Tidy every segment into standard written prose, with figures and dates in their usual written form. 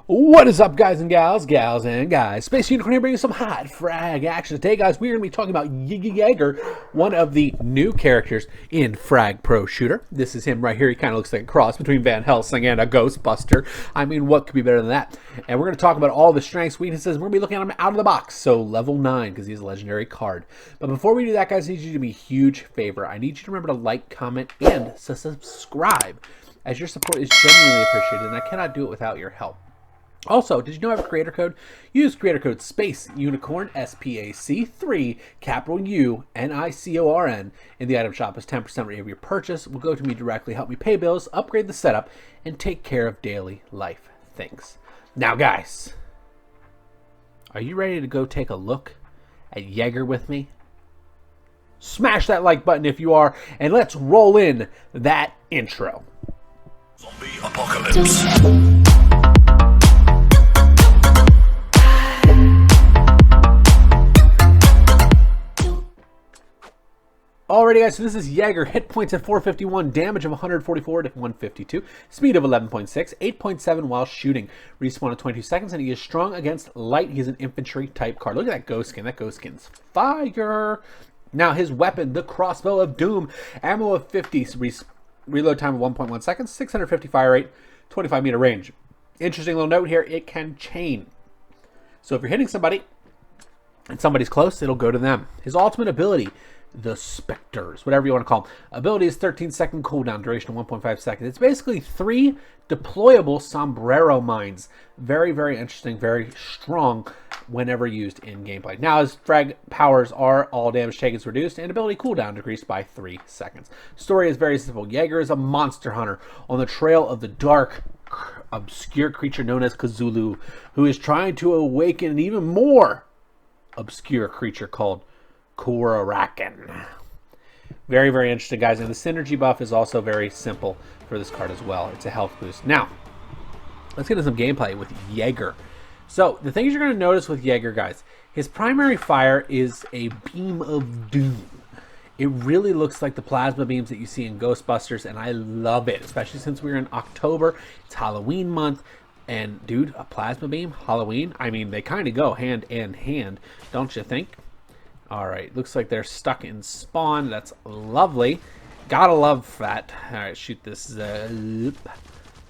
What is up, guys and gals, Space Unicorn here bringing some hot frag action. Today, guys, we're going to be talking about Jager, one of the new characters in Frag Pro Shooter. This is him right here. He kind of looks like a cross between Van Helsing and a Ghostbuster. I mean, what could be better than that? And we're going to talk about all the strengths, weaknesses. We're going to be looking at him out of the box. So, level 9, because he's a legendary card. But before we do that, guys, I need you to do me a huge favor. I need you to remember to like, comment, and to subscribe, as your support is genuinely appreciated, and I cannot do it without your help. Also, did you know I have a creator code? Use creator code SPACE UNICORN SPAC3 capital UNICORN in the item shop as 10% of your purchase will go to me directly, help me pay bills, upgrade the setup, and take care of daily life things. Now, guys, are you ready to go take a look at Jager with me? Smash that like button if you are, and let's roll in that intro. Zombie apocalypse. Alrighty, guys, so this is Jager. Hit points at 451, damage of 144 to 152, speed of 11.6, 8.7 while shooting, respawn of 22 seconds, and he is strong against light. He's an infantry type card. Look at that ghost skin. That ghost skin's fire. Now, his weapon, the crossbow of doom, ammo of 50, reload time of 1.1 seconds, 650 fire rate, 25 meter range. Interesting little note here, it can chain. So if you're hitting somebody and somebody's close, it'll go to them. His ultimate ability, the Spectres, whatever you want to call them. Ability is 13-second cooldown, duration of 1.5 seconds. It's basically 3 deployable sombrero mines. Very, very interesting, very strong whenever used in gameplay. Now, his frag powers are all damage taken is reduced and ability cooldown decreased by 3 seconds. Story is very simple. Jager is a monster hunter on the trail of the dark, obscure creature known as Kazoolu, who is trying to awaken an even more obscure creature called Korakin. Very, very interesting, guys. And the synergy buff is also very simple for this card as well. It's a health boost. Now, let's get into some gameplay with Jager. So, the things you're going to notice with Jager, guys, his primary fire is a beam of doom. It really looks like the plasma beams that you see in Ghostbusters, and I love it, especially since we're in October. It's Halloween month. And, dude, a plasma beam, Halloween, I mean, they kind of go hand in hand, don't you think? Alright, looks like they're stuck in spawn. That's lovely. Gotta love that. Alright, shoot this. There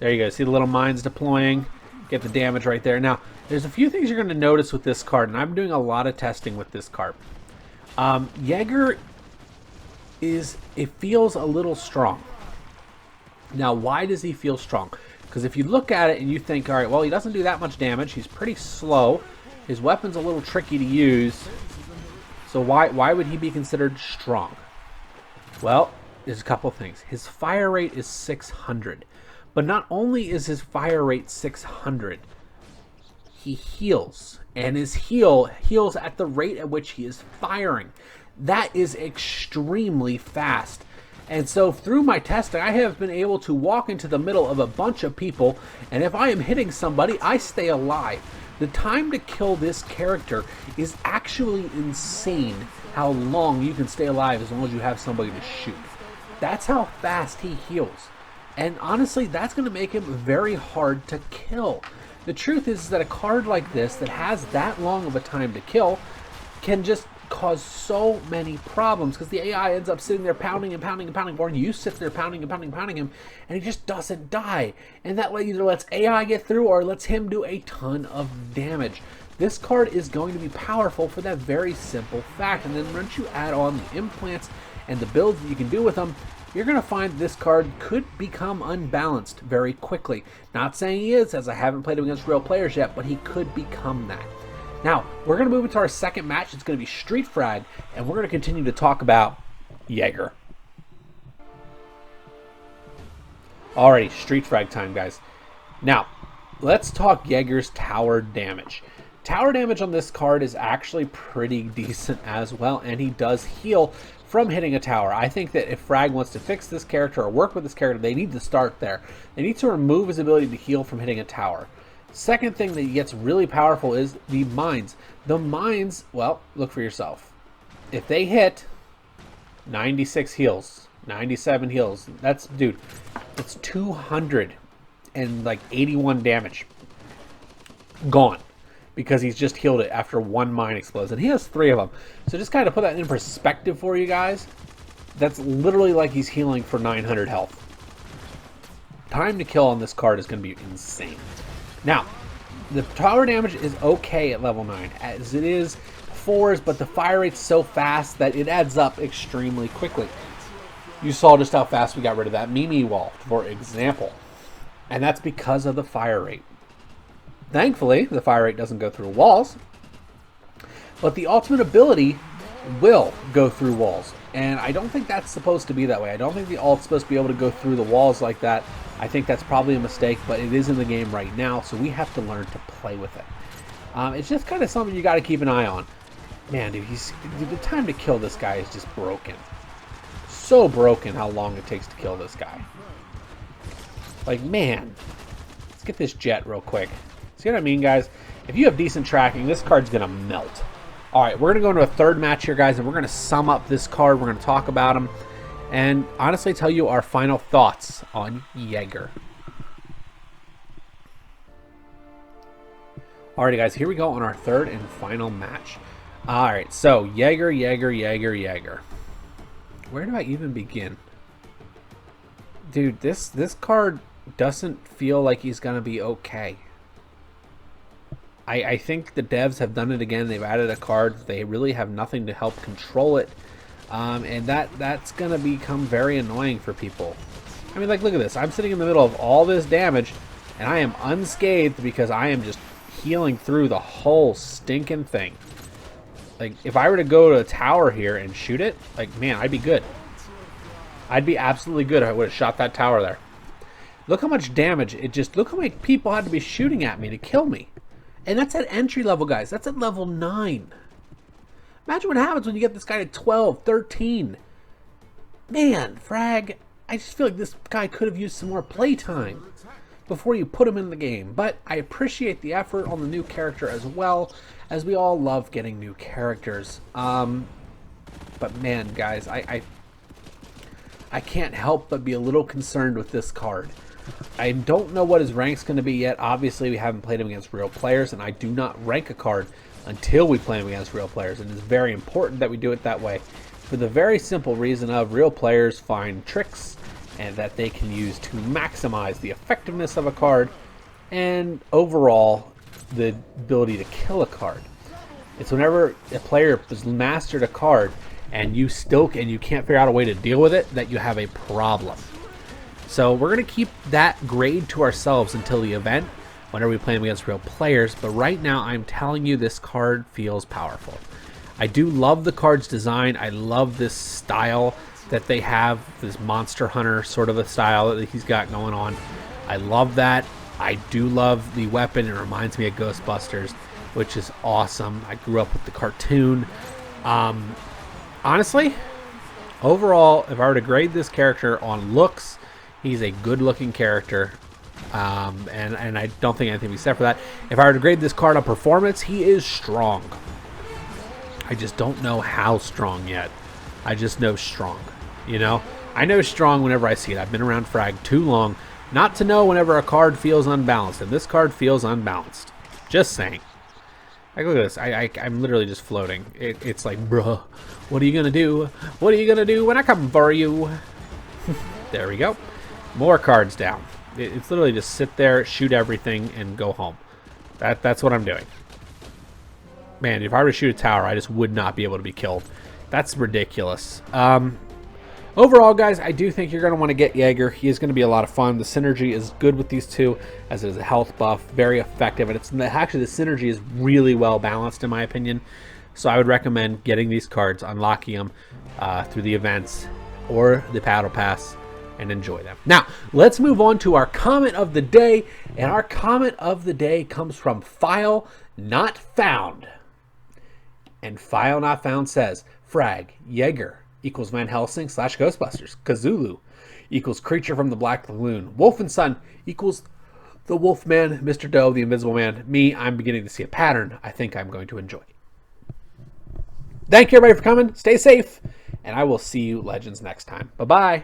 you go. See the little mines deploying? Get the damage right there. Now, there's a few things you're going to notice with this card, and I'm doing a lot of testing with this card. Jager it feels a little strong. Now, why does he feel strong? Because if you look at it and you think, alright, well, he doesn't do that much damage. He's pretty slow. His weapon's a little tricky to use. So why would he be considered strong? Well, there's a couple things. His fire rate is 600. But not only is his fire rate 600, he heals. And his heals at the rate at which he is firing. That is extremely fast. And so through my testing, I have been able to walk into the middle of a bunch of people, and if I am hitting somebody, I stay alive. The time to kill this character is actually insane, how long you can stay alive as long as you have somebody to shoot. That's how fast he heals. And honestly, that's going to make him very hard to kill. The truth is that a card like this that has that long of a time to kill can just cause so many problems because the AI ends up sitting there pounding and pounding and pounding, or you sit there pounding and pounding and pounding him, and he just doesn't die. And that either lets AI get through or lets him do a ton of damage. This card is going to be powerful for that very simple fact. And then once you add on the implants and the builds that you can do with them, you're going to find this card could become unbalanced very quickly. Not saying he is, as I haven't played him against real players yet, but he could become that. Now, we're going to move into our second match. It's going to be Street Frag, and we're going to continue to talk about Jager. Alrighty, Street Frag time, guys. Now, let's talk Jager's tower damage. Tower damage on this card is actually pretty decent as well, and he does heal from hitting a tower. I think that if Frag wants to fix this character or work with this character, they need to start there. They need to remove his ability to heal from hitting a tower. Second thing that gets really powerful is the mines. The mines, well, look for yourself. If they hit 96 heals, 97 heals, that's 281 damage. gone. Because he's just healed it after one mine explodes. And he has 3 of them. So just kind of put that in perspective for you guys. That's literally like he's healing for 900 health. Time to kill on this card is going to be insane. Now, the tower damage is okay at level 9. As it is 4s, but the fire rate's so fast that it adds up extremely quickly. You saw just how fast we got rid of that Mimi wall, for example. And that's because of the fire rate. Thankfully, the fire rate doesn't go through walls, but the ultimate ability will go through walls. And I don't think that's supposed to be that way. I don't think the ult's supposed to be able to go through the walls like that. I think that's probably a mistake, but it is in the game right now, so we have to learn to play with it. It's just kind of something you got to keep an eye on. Man, dude, the time to kill this guy is just broken. So broken how long it takes to kill this guy. Like, man. Let's get this jet real quick. See what I mean, guys? If you have decent tracking, this card's going to melt. Alright, we're going to go into a third match here, guys, and we're going to sum up this card. We're going to talk about him. And honestly tell you our final thoughts on Jager. Alrighty, guys, here we go on our third and final match. Alright, so Jager. Where do I even begin? Dude, this card doesn't feel like he's going to be okay. I think the devs have done it again. They've added a card. They really have nothing to help control it. And that's going to become very annoying for people. I mean, like, look at this. I'm sitting in the middle of all this damage, and I am unscathed because I am just healing through the whole stinking thing. Like, if I were to go to a tower here and shoot it, like, man, I'd be good. I'd be absolutely good if I would have shot that tower there. Look how much damage it just... Look how many people had to be shooting at me to kill me. And that's at entry level, guys. That's at level 9. Imagine what happens when you get this guy to 12, 13. Man, Frag, I just feel like this guy could have used some more playtime before you put him in the game. But I appreciate the effort on the new character as well, as we all love getting new characters. But man, guys, I can't help but be a little concerned with this card. I don't know what his rank's going to be yet. Obviously, we haven't played him against real players, and I do not rank a card until we play him against real players. And it's very important that we do it that way for the very simple reason of real players find tricks and that they can use to maximize the effectiveness of a card and overall the ability to kill a card. It's whenever a player has mastered a card and you can't figure out a way to deal with it that you have a problem. So we're going to keep that grade to ourselves until the event, whenever we play them against real players. But right now, I'm telling you, this card feels powerful. I do love the card's design. I love this style that they have, this Monster Hunter sort of a style that he's got going on. I love that. I do love the weapon. It reminds me of Ghostbusters, which is awesome. I grew up with the cartoon. Honestly, overall, if I were to grade this character on looks, he's a good-looking character, and I don't think anything can be said for that. If I were to grade this card on performance, he is strong. I just don't know how strong yet. I just know strong, you know? I know strong whenever I see it. I've been around Frag too long not to know whenever a card feels unbalanced, and this card feels unbalanced. Just saying. Like, look at this. I'm literally just floating. It's like, bruh, what are you going to do? What are you going to do when I come for you? There we go. More cards down. It's literally just sit there, shoot everything, and go home. That's what I'm doing. Man, if I were to shoot a tower, I just would not be able to be killed. That's ridiculous. Overall, guys, I do think you're going to want to get Jager. He is going to be a lot of fun. The synergy is good with these two, as it is a health buff, very effective, and actually the synergy is really well balanced in my opinion. So I would recommend getting these cards, unlocking them through the events or the Battle Pass, and enjoy them. Now, let's move on to our comment of the day, and our comment of the day comes from File Not Found. And File Not Found says, Frag, Jager equals Van Helsing / Ghostbusters. Kazoolu equals Creature from the Black Lagoon. Wolf and Son equals the Wolfman, Mr. Doe, the Invisible Man. Me, I'm beginning to see a pattern I think I'm going to enjoy. Thank you, everybody, for coming. Stay safe, and I will see you, Legends, next time. Bye-bye.